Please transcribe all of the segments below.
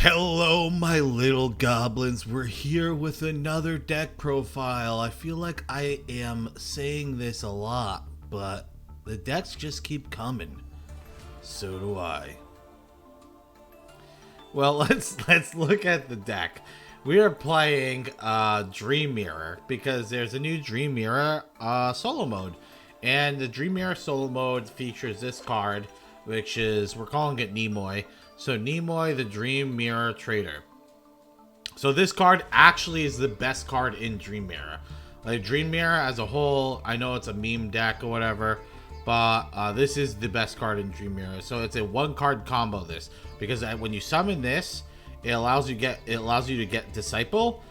Hello, my little goblins. We're here with another deck profile. I feel like I am saying this a lot, but the decks just keep coming. So do I. Well, let's look at the deck. We are playing Dream Mirror because there's a new Dream Mirror solo mode, and the Dream Mirror solo mode features this card, which is, we're calling it Nimoy. So Nimoy, the Dream Mirror Trader. So this card actually is the best card in Dream Mirror. Like Dream Mirror as a whole, I know it's a meme deck or whatever, but this is the best card in Dream Mirror. So it's a one card combo this, because when you summon this, it allows you to get Disciple,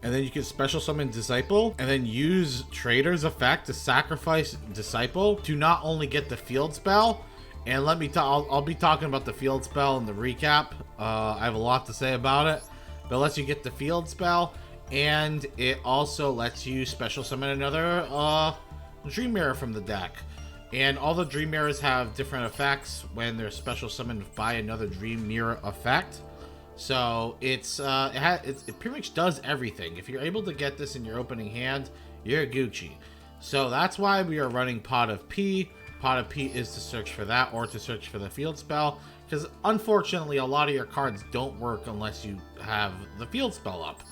and then you can special summon Disciple, and then use Trader's effect to sacrifice Disciple to not only get the field spell. And I'll be talking about the field spell in the recap. I have a lot to say about it. But it lets you get the field spell, and it also lets you special summon another Dream Mirror from the deck. And all the Dream Mirrors have different effects when they're special summoned by another Dream Mirror effect. So it pretty much does everything. If you're able to get this in your opening hand, you're Gucci. So that's why we are running Pot of P. Pot of P is to search for that, or to search for the field spell, because unfortunately a lot of your cards don't work unless you have the field spell up.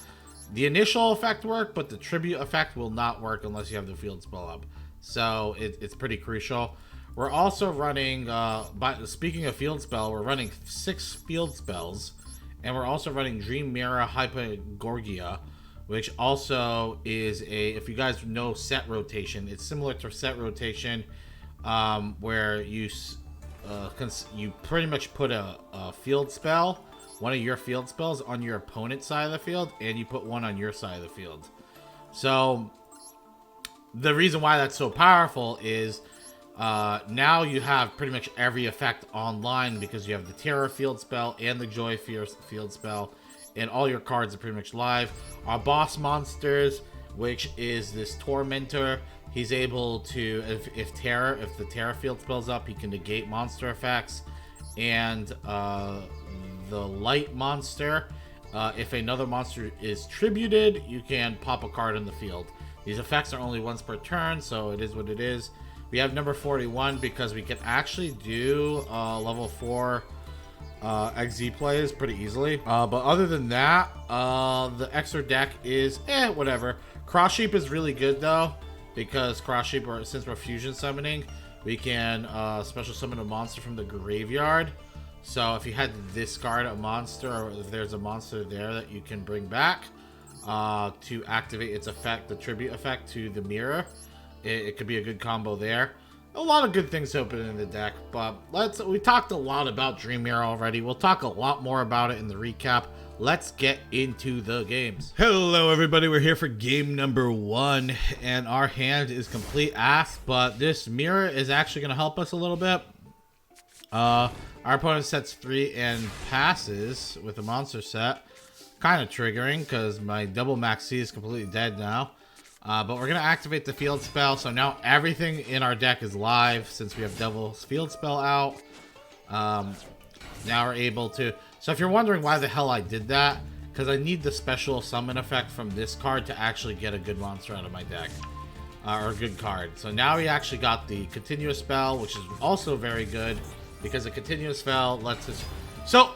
The initial effect work, but the tribute effect will not work unless you have the field spell up. So it's pretty crucial. We're also running, speaking of field spell, we're running 6 field spells, and we're also running Dream Mirror Hypergorgia, which also is if you guys know set rotation, it's similar to set rotation. Where you pretty much put a field spell, one of your field spells, on your opponent's side of the field, and you put one on your side of the field. So the reason why that's so powerful is now you have pretty much every effect online, because you have the Terror field spell and the Joy field spell, and all your cards are pretty much live. Our boss monsters, which is this Tormentor, he's able to, if the Terror field spells up, he can negate monster effects. And the Light monster, if another monster is tributed, you can pop a card in the field. These effects are only once per turn, so it is what it is. We have number 41 because we can actually do level 4 XZ plays pretty easily. But other than that, the extra deck is whatever. Cross Sheep is really good though, because Cross Sheep, since we're fusion summoning, we can special summon a monster from the graveyard. So if you had to discard a monster, or if there's a monster there that you can bring back to activate its effect, the tribute effect to the mirror, it could be a good combo there. A lot of good things open in the deck, but we talked a lot about Dream Mirror already. We'll talk a lot more about it in the recap. Let's get into the games. Hello everybody, we're here for game number 1, and our hand is complete ass, but this mirror is actually going to help us a little bit. Our opponent sets 3 and passes with a monster set. Kind of triggering, because my double max C is completely dead now. But we're going to activate the field spell, so now everything in our deck is live since we have Devil's field spell out. Now we're able to... So if you're wondering why the hell I did that, because I need the special summon effect from this card to actually get a good monster out of my deck. Or a good card. So now we actually got the continuous spell, which is also very good, because the continuous spell lets us... So,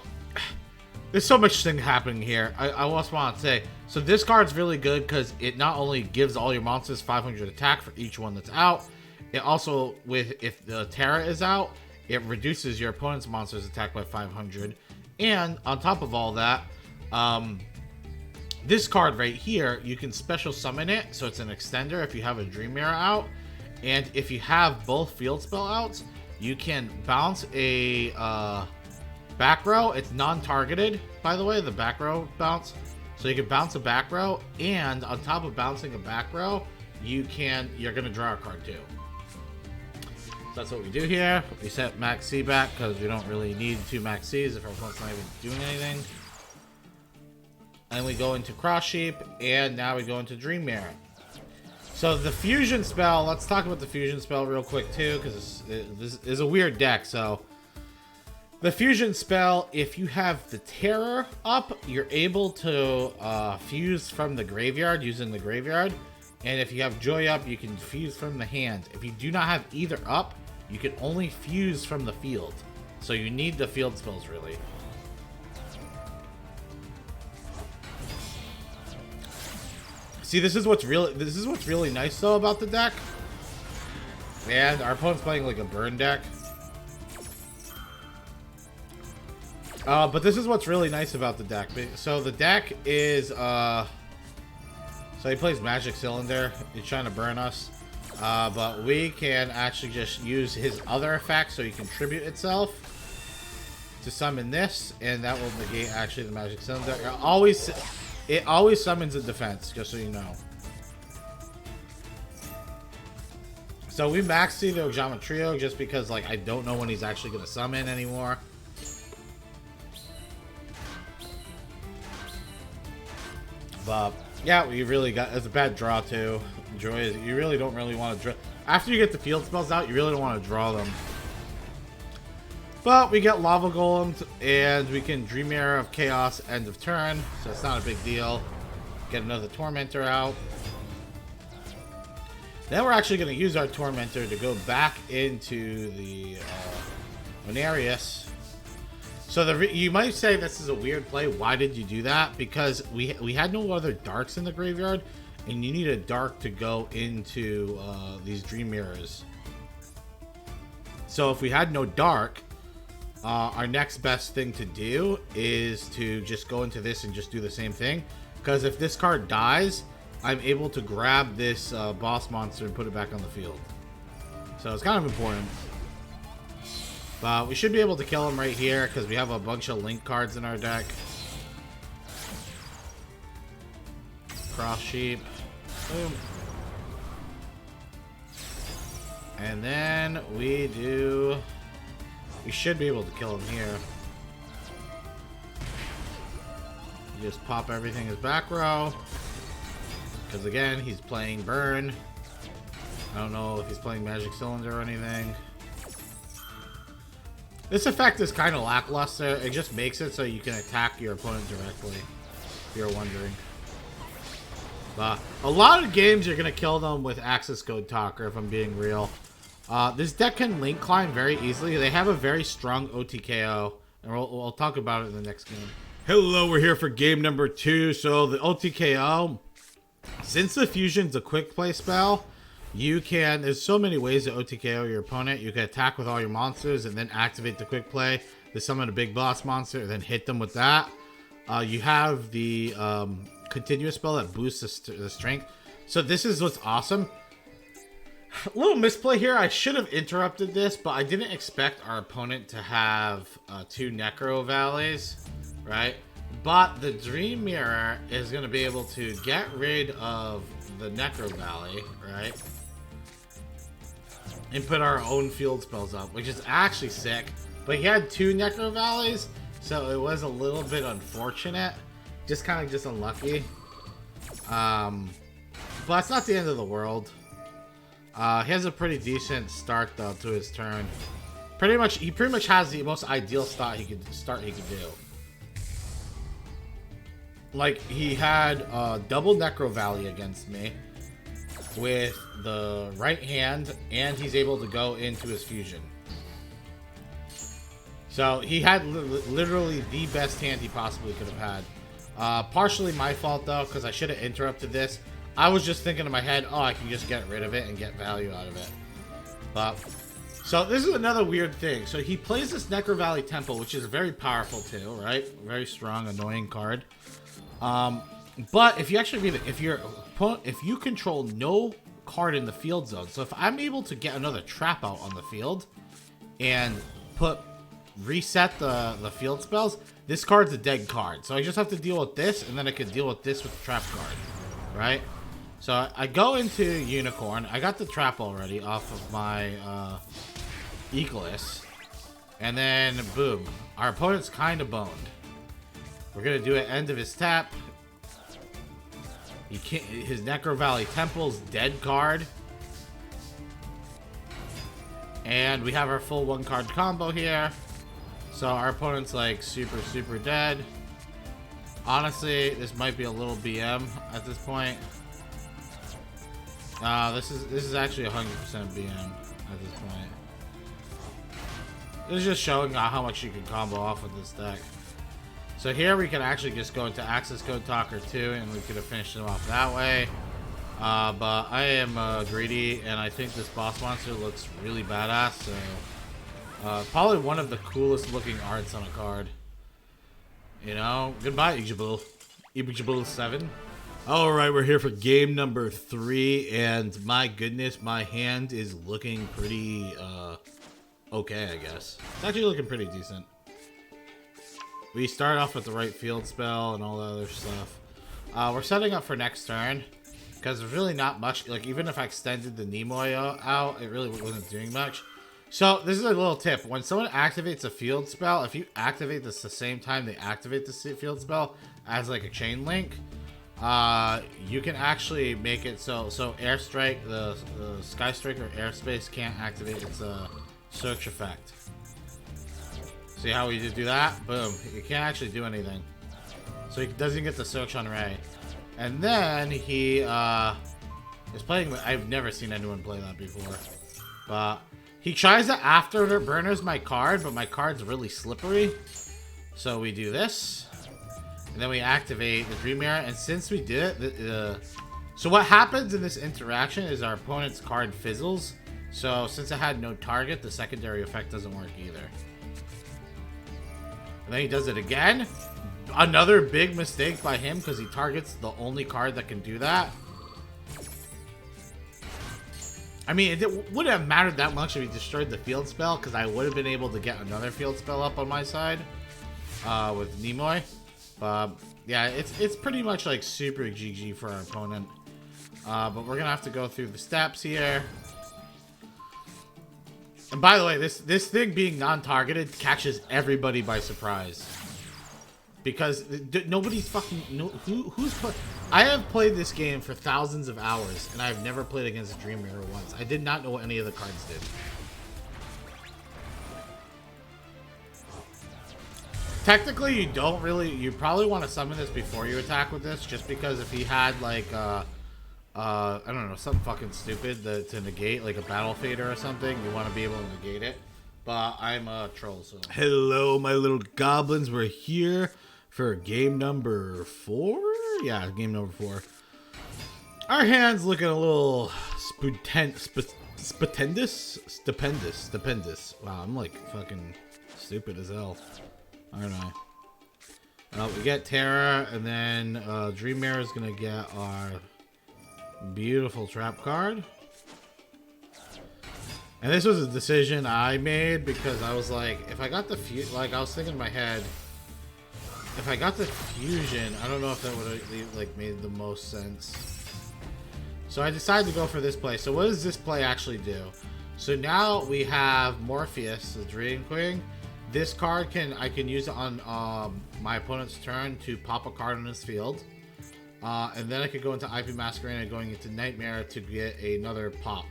there's so much thing happening here. I also want to say, so this card's really good because it not only gives all your monsters 500 attack for each one that's out, it also, if the Terra is out, it reduces your opponent's monster's attack by 500. And on top of all that, this card right here, you can special summon it, so it's an extender if you have a Dream Mirror out. And if you have both field spell outs, you can bounce a back row. It's non-targeted, by the way, the back row bounce. So you can bounce a back row, and on top of bouncing a back row, you're gonna draw a card too. So that's what we do here. We set max C back because we don't really need 2 max C's if our opponent's not even doing anything. And we go into Cross Sheep, and now we go into Dream Mirror. So the fusion spell, let's talk about the fusion spell real quick too, because this is a weird deck. So The fusion spell, if you have the terror up, you're able to fuse from the graveyard using the graveyard. And if you have joy up, you can fuse from the hand. If you do not have either up, you can only fuse from the field. So you need the field spells, really. See, this is what's really nice though about the deck. And our opponent's playing like a burn deck. But this is what's really nice about the deck. So the deck is, so he plays Magic Cylinder. He's trying to burn us. But we can actually just use his other effect so he can tribute itself to summon this, and that will negate actually the Magic Cylinder. It always summons a defense, just so you know. So we maxed the Yugioh Trio just because, like, I don't know when he's actually going to summon anymore. But yeah, we really got, it's a bad draw too. Joy is, you really don't really want to draw after you get the field spells out. You really don't want to draw them. But we get Lava Golems, and we can Dream Mirror of Chaos end of turn, so it's not a big deal. Get another Tormentor out. Then we're actually going to use our Tormentor to go back into the Onarius. So you might say this is a weird play. Why did you do that? Because we had no other darks in the graveyard, and you need a dark to go into these Dream Mirrors. So if we had no dark, our next best thing to do is to just go into this and just do the same thing. Because if this card dies, I'm able to grab this boss monster and put it back on the field. So it's kind of important. But we should be able to kill him right here because we have a bunch of link cards in our deck. Cross Sheep. Boom. And then we should be able to kill him here. You just pop everything as back row. Because again, he's playing Burn. I don't know if he's playing Magic Cylinder or anything. This effect is kind of lackluster. It just makes it so you can attack your opponent directly, if you're wondering. But a lot of games you're going to kill them with Access Code Talker, if I'm being real. This deck can link climb very easily. They have a very strong OTKO, and we'll talk about it in the next game. Hello, we're here for game number 2. So the OTKO, since the fusion's a quick play spell, you can, there's so many ways to OTKO your opponent. You can attack with all your monsters and then activate the quick play to summon a big boss monster and then hit them with that. You have the continuous spell that boosts the strength. So this is what's awesome. A little misplay here. I should have interrupted this, but I didn't expect our opponent to have 2 Necro Valleys, right? But the Dream Mirror is going to be able to get rid of the Necro Valley, right? And put our own field spells up, which is actually sick. But he had 2 Necro Valleys, so it was a little bit unfortunate. Just kind of unlucky. But it's not the end of the world. He has a pretty decent start though to his turn. He pretty much has the most ideal start he could do. Like, he had double Necro Valley against me with the right hand, and he's able to go into his fusion. So he had literally the best hand he possibly could have had. Partially my fault though, because I should have interrupted this. I was just thinking in my head, oh, I can just get rid of it and get value out of it. But so this is another weird thing. So he plays this Necro Valley Temple, which is very powerful too, right? Very strong, annoying card. But if you actually read it, if you control no card in the field zone, so if I'm able to get another trap out on the field and reset the field spells, this card's a dead card. So I just have to deal with this, and then I can deal with this with the trap card, right? So I go into Unicorn. I got the trap already off of my Decklist, and then boom, our opponent's kind of boned. We're gonna do it end of his tap. His Necro Valley Temple's dead card. And we have our full 1-card combo here. So our opponent's like super dead. Honestly, this might be a little BM at this point. This is actually 100% BM at this point. This is just showing how much you can combo off with this deck. So here we can actually just go into Access Code Talker 2 and we could have finished him off that way. But I am greedy and I think this boss monster looks really badass. So probably one of the coolest looking arts on a card. You know, goodbye Yugioh. Yugioh 7. Alright, we're here for game number 3 and my goodness, my hand is looking pretty okay, I guess. It's actually looking pretty decent. We start off with the right field spell and all that other stuff. We're setting up for next turn because there's really not much. Like, even if I extended the Nimoy out, it really wasn't doing much. So this is a little tip: when someone activates a field spell, if you activate this the same time they activate the field spell as like a chain link, you can actually make it so airstrike, the sky strike or airspace can't activate its search effect. See how we just do that? Boom. He can't actually do anything. So he doesn't get the search on Ray. And then he is playing with... I've never seen anyone play that before. But he tries to afterburners my card, but my card's really slippery. So we do this. And then we activate the Dream Mirror. And since we did it... so what happens in this interaction is our opponent's card fizzles. So since it had no target, the secondary effect doesn't work either. And then he does it again. Another big mistake by him because he targets the only card that can do that. I mean, it wouldn't have mattered that much if he destroyed the field spell because I would have been able to get another field spell up on my side with Nimoy. Yeah, it's pretty much like super GG for our opponent. But we're going to have to go through the steps here. And by the way, this thing being non-targeted catches everybody by surprise. Because nobody's fucking... who's I have played this game for thousands of hours, and I've never played against a Dream Mirror once. I did not know what any of the cards did. Technically, you don't really... You probably want to summon this before you attack with this, just because if he had, like, I don't know, something fucking stupid to negate, like a battle fader or something, you want to be able to negate it. But I'm a troll, so... Hello, my little goblins. We're here for game number 4? Yeah, game number 4. Our hand's looking a little stupendous. Wow, I'm like fucking stupid as hell, aren't I? We get Terra, and then Dream Mirror is gonna get our beautiful trap card. And this was a decision I made because I was like, if I got the I was thinking in my head, if I got the fusion, I don't know if that would have like made the most sense. So I decided to go for this play. So what does this play actually do? So now we have Morpheus, the Dream Queen. This card I can use it on my opponent's turn to pop a card on his field. And then I could go into IP Masquerade going into Nightmare to get another pop.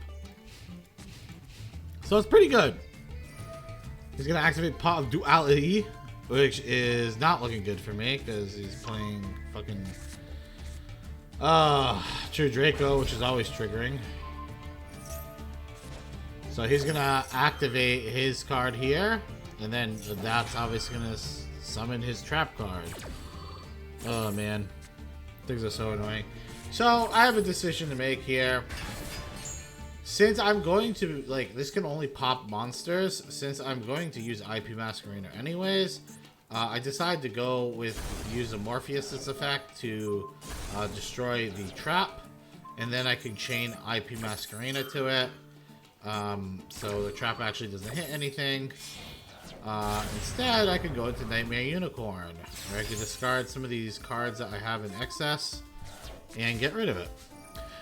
So it's pretty good. He's going to activate Pop of Duality, which is not looking good for me because he's playing fucking True Draco, which is always triggering. So he's going to activate his card here, and then that's obviously going to summon his trap card. Oh man, things are so annoying. So I have a decision to make here. Since I'm going to, like, this can only pop monsters, since I'm going to use IP Masquerade anyways, I decided to go with, use a Morpheus' effect to destroy the trap, and then I can chain IP Masquerade to it, so the trap actually doesn't hit anything. Instead, I can go into Nightmare Unicorn, where I can discard some of these cards that I have in excess, and get rid of it.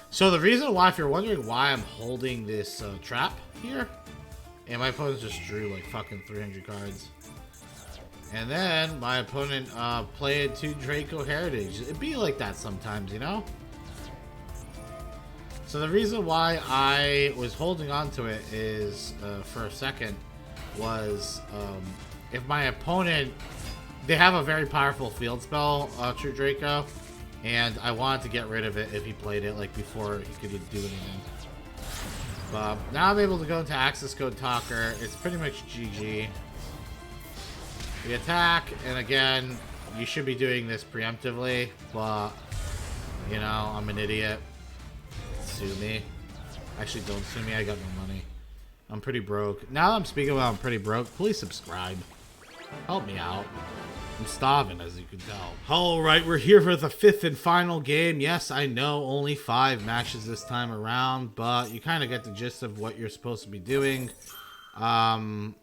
So the reason why, if you're wondering why I'm holding this trap here, and my opponent just drew like fucking 300 cards. And then my opponent played 2 Draco Heritage. It'd be like that sometimes, you know? So the reason why I was holding on to it is, for a second, was if my opponent, they have a very powerful field spell, True Draco, and I wanted to get rid of it if he played it like before he could do anything. But now I'm able to go into Access Code Talker. It's pretty much GG. We attack, and again, you should be doing this preemptively, but you know, I'm an idiot. Sue me. Actually, don't sue me. I got no money. I'm pretty broke. Now that I'm speaking about I'm pretty broke, please subscribe. Help me out. I'm starving, as you can tell. Alright, we're here for the 5th and final game. Yes, I know, only 5 matches this time around, but you kind of get the gist of what you're supposed to be doing. And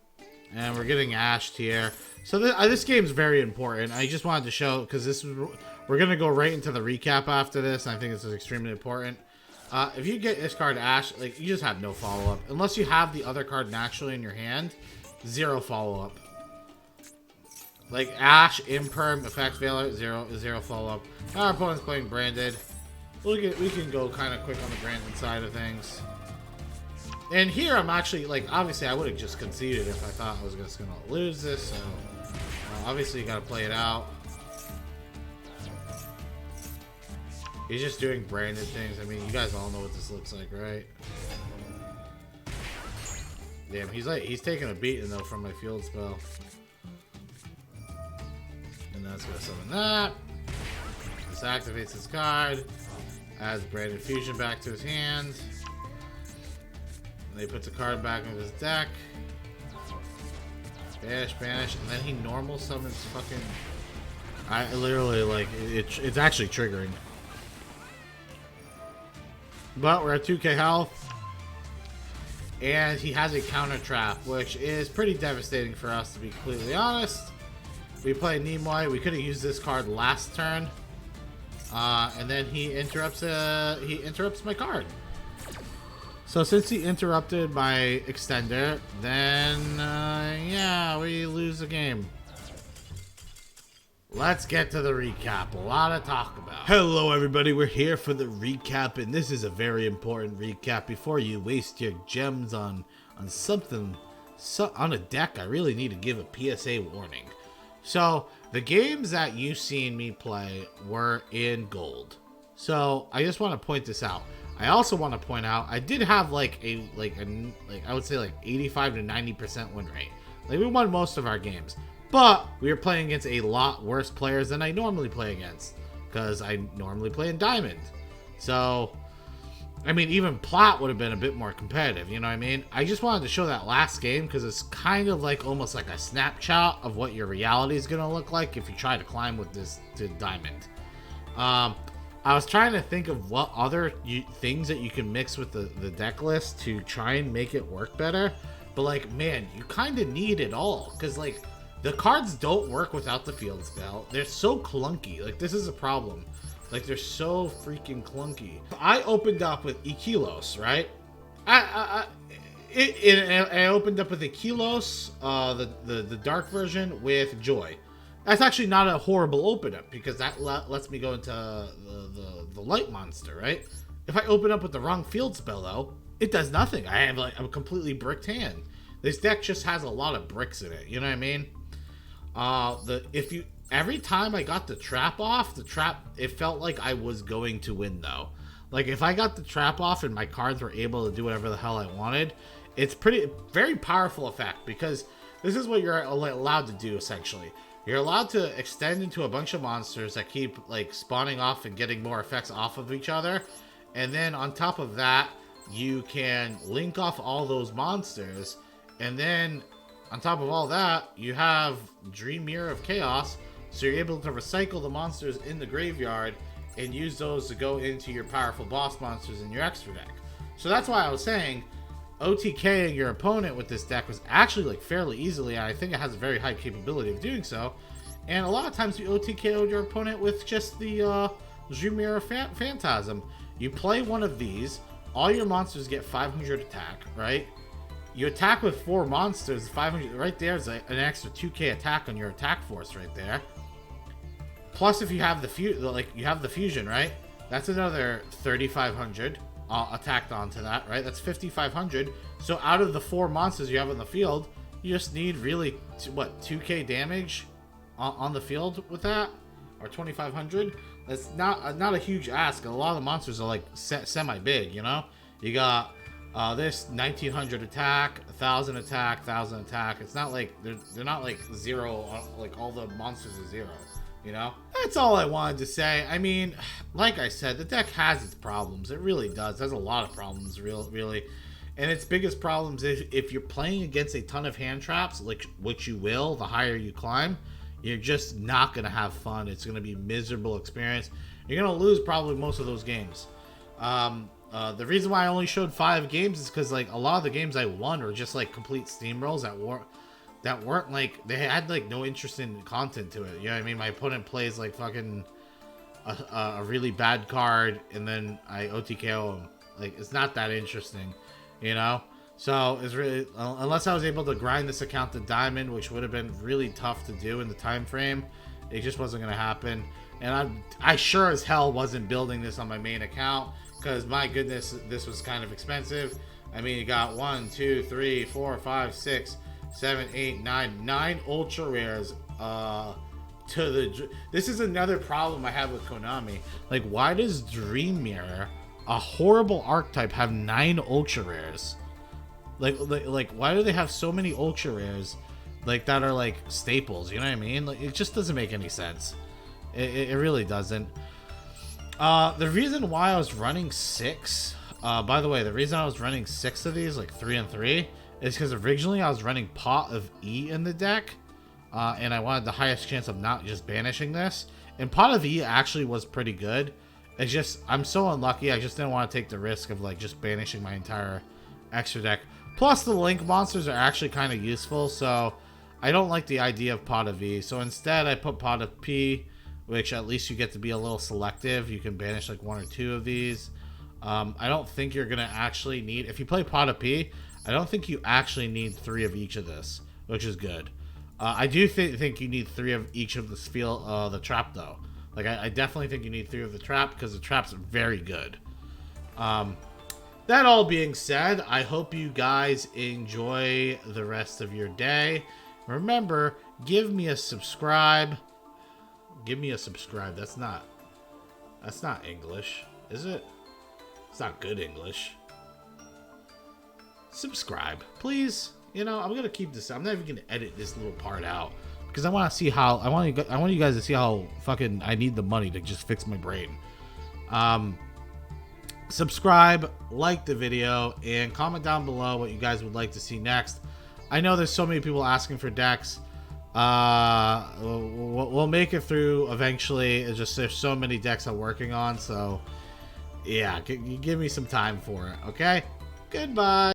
we're getting ashed here. So this game's very important. I just wanted to show, because we're going to go right into the recap after this, and I think this is extremely important. If you get this card Ash, like, you just have no follow-up. Unless you have the other card naturally in your hand, 0 follow-up. Like, Ash, Imperm, Effect Failure, 0 follow-up. Our opponent's playing Branded. We can go kind of quick on the Branded side of things. And here I'm actually, like, obviously I would have just conceded if I thought I was just going to lose this, so obviously you got to play it out. He's just doing Branded things. I mean, you guys all know what this looks like, right? Damn, he's taking a beating though from my field spell. And that's gonna summon that. This activates his card. Adds Branded Fusion back to his hand. And he puts a card back into his deck. Banish, and then he normal summons fucking. I literally, like, it's actually triggering. But we're at 2k health. And he has a counter trap, which is pretty devastating for us, to be completely honest. We play Nimoy. We could have used this card last turn. And then he interrupts my card. So since he interrupted my extender, then yeah, we lose the game. Let's get to the recap. A lot to talk about. Hello everybody, we're here for the recap, and this is a very important recap. Before you waste your gems on something, on a deck, I really need to give a PSA warning. So, the games that you've seen me play were in gold. So, I just want to point this out. I also want to point out, I did have like I would say like 85 to 90% win rate. Like, we won most of our games. But we were playing against a lot worse players than I normally play against, because I normally play in Diamond. So, I mean, even Plat would have been a bit more competitive, you know what I mean? I just wanted to show that last game, because it's kind of like almost like a snapshot of what your reality is going to look like if you try to climb with this to Diamond. I was trying to think of what other things that you can mix with the deck list to try and make it work better. But, like, man, you kind of need it all, because, like, the cards don't work without the field spell. They're so clunky. Like, this is a problem. Like, they're so freaking clunky. I opened up with Yugioh, right? I opened up with Yugioh, the dark version, with Joy. That's actually not a horrible open up, because that lets me go into the light monster, right? If I open up with the wrong field spell, though, it does nothing. I have like a completely bricked hand. This deck just has a lot of bricks in it. You know what I mean? Every time I got the trap off, it felt like I was going to win though. Like, if I got the trap off and my cards were able to do whatever the hell I wanted, it's very powerful effect, because this is what you're allowed to do essentially. You're allowed to extend into a bunch of monsters that keep like spawning off and getting more effects off of each other, and then on top of that, you can link off all those monsters, and then on top of all that, you have Dream Mirror of Chaos, so you're able to recycle the monsters in the graveyard and use those to go into your powerful boss monsters in your extra deck. So that's why I was saying OTKing your opponent with this deck was actually like fairly easily, and I think it has a very high capability of doing so. And a lot of times you OTK'd your opponent with just the Dream Mirror Phantasm. You play one of these, all your monsters get 500 attack, right? You attack with 4 monsters, 500, right there is an extra 2k attack on your attack force right there. Plus, if you have the fusion, right? That's another 3,500 attacked onto that, right? That's 5,500. So out of the 4 monsters you have on the field, You just need really, what, 2k damage on the field with that? Or 2,500? That's not a huge ask. A lot of the monsters are like semi-big, you know? You got this 1,900 attack, 1,000 attack, 1,000 attack. It's not like, they're not like zero, like all the monsters are zero, you know? That's all I wanted to say. I mean, like I said, the deck has its problems. It really does. There's a lot of problems, really. And its biggest problems is if you're playing against a ton of hand traps, which you will, the higher you climb, you're just not going to have fun. It's going to be a miserable experience. You're going to lose probably most of those games. The reason why I only showed 5 games is because like a lot of the games I won were just like complete steamrolls that weren't like, they had like no interesting content to it. You know what I mean? My opponent plays like fucking a really bad card and then I OTKO him. Like, it's not that interesting. You know, so it's really, unless I was able to grind this account to diamond, which would have been really tough to do in the time frame, it just wasn't going to happen. And I sure as hell wasn't building this on my main account because my goodness, this was kind of expensive. I mean, you got 1, 2, 3, 4, 5, 6, 7, 8, 9 ultra rares. This is another problem I have with Konami. Like, why does Dream Mirror, a horrible archetype, have 9 ultra rares? Like why do they have so many ultra rares like that are like staples? You know what I mean? Like, it just doesn't make any sense. It really doesn't. The reason why I was running 6, by the way, the reason I was running 6 of these, like 3 and 3, is because originally I was running Pot of E in the deck, and I wanted the highest chance of not just banishing this. And Pot of E actually was pretty good. It's just, I'm so unlucky, I just didn't want to take the risk of like just banishing my entire extra deck. Plus the Link monsters are actually kind of useful, so I don't like the idea of Pot of E. So instead I put Pot of P, which at least you get to be a little selective. You can banish like 1 or 2 of these. I don't think you're going to actually need, if you play Pot of P, I don't think you actually need 3 of each of this, which is good. I do think you need 3 of each of the trap though. Like, I definitely think you need 3 of the trap because the trap's very good. That all being said, I hope you guys enjoy the rest of your day. Remember, give me a subscribe. Give me a subscribe. That's not English, is it? It's not good English. Subscribe, please. You know, I'm going to keep this. I'm not even going to edit this little part out. Because I want to see how, I want you guys to see how fucking I need the money to just fix my brain. Subscribe, like the video, and comment down below what you guys would like to see next. I know there's so many people asking for decks. We'll make it through eventually. It's just there's so many decks I'm working on, so yeah, give me some time for it, okay? Goodbye.